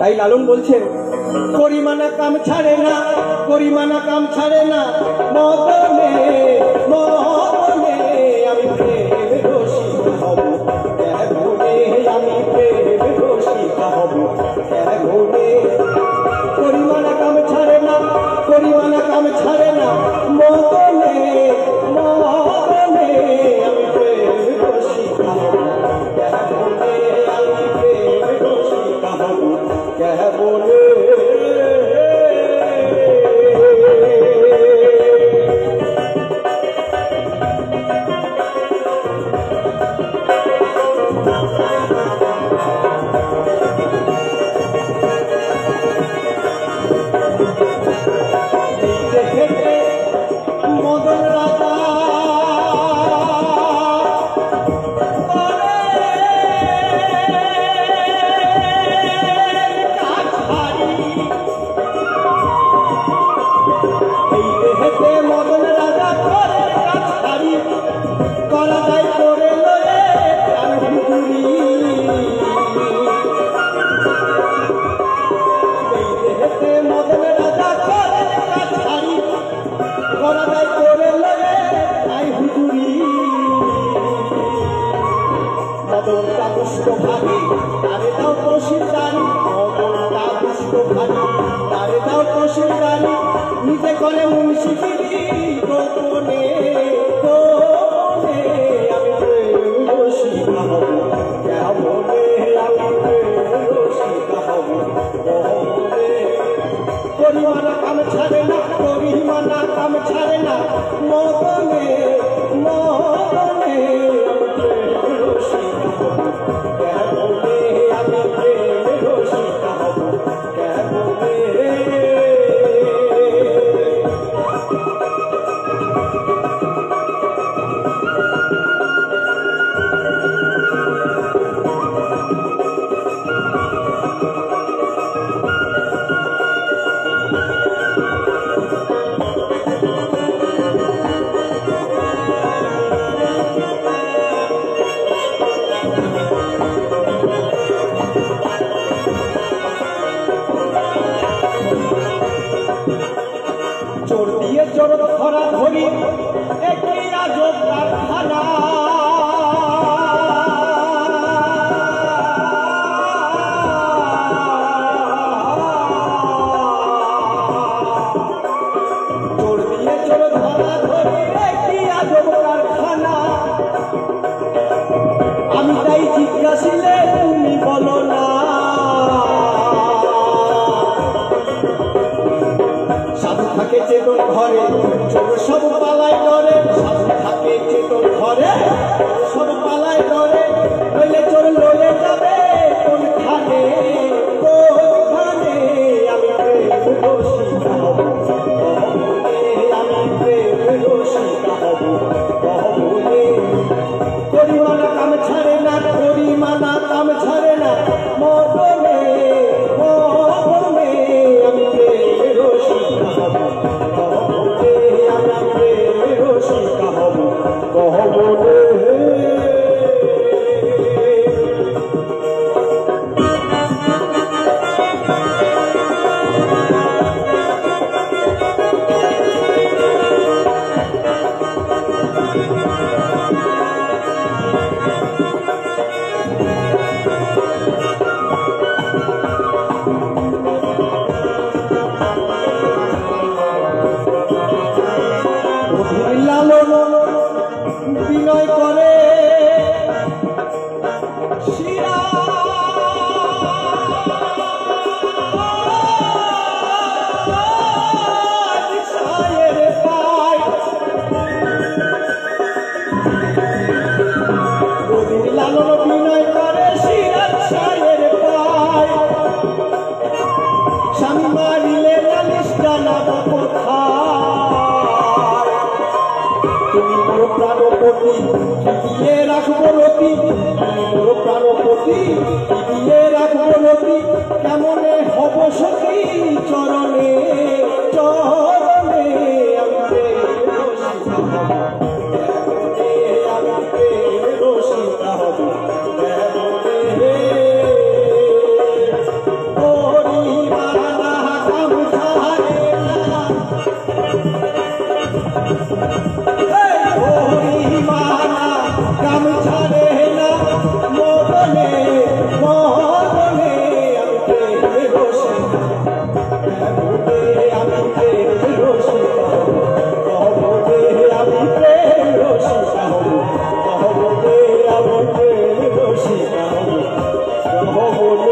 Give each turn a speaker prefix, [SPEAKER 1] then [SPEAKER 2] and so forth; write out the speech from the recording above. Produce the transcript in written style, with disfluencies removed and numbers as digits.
[SPEAKER 1] তাই লালন বলছে করিমানা কাম ছাড়ে না, করিমানা কাম ছাড়ে না, মদনে মদনে আমি প্রেম রসিকা হব কেমনে, আমি প্রেম রসিকা হব কেমনে। করিমানা কাম ছাড়ে না, করিমানা কাম ছাড়ে না, মদনে মদনে আমি প্রেম রসিকা হব কেমনে, আমি প্রেম রসিকা হব কেমনে। মদন রাজা মদন রাজা করে কাছারি করা যায় করে লয়ে আর হুজুরি মদন রাজা করে কাছারি করা যায় করে লয়ে আই হুজুরি। মদনটা দুষ্ট ভাগে তারে দাও তহসিলদারি, মদনটা দুষ্ট ভাগে তারে দাও তহসিলদারি, নিজে করে মুন্সিগিরি গোপনে গোপনে আমি প্রেম রসিকা হব কেমনে, আমি প্রেম রসিকা হব কেমনে। করিমানা কাম ছাড়ে না, করিমানা কাম ছাড়ে না, মদনে মদনে আমি প্রেম রসিকা হব কেমনে, আমি প্রেম রসিকা হব কেমনে। চোর দিয়ে চোর ধরা ধরি একই আজব কারখানা, চোর দিয়ে চোর ধরা ধরি একই আজব কারখানা। আমি তাই জিজ্ঞাসিলে তুমি বলো না, সাধু থাকে চেতন ঘরে চোর সব পালায় ডরে, সাধু থাকে চেতন ঘরে সব পালায় ডরে, নইলে চোর লয়ে যাবে কোনখানে কোনখানে। আমি প্রেম রসিকা হব কহবনে, আমি প্রেম রসিকা হব কহবনে। করিমানা কাম ছাড়ে না, করিমানা কাম ছাড়ে না, মদনে মদনে আমি প্রেম রসিকা হব কহবনে, আমি প্রেম রসিকা হব কহবনে। লালন বিনয় করে শিরা সায়ের পায়, লালন বিনয় করে শিরা সায়ের পায়, স্বামী মারিলে নালিশ জানাবো কোথায়। তুমি মোর প্রাণপতি দিয়ে রাখবো রতি, তুমি মোর প্রাণপতি দিয়ে রাখবো রতি, কেমনে হব সখী চরণে চরণে। আমি প্রেম রসিকা হব কেমনে, আমি প্রেম রসিকা হব কেমনে। ভবনে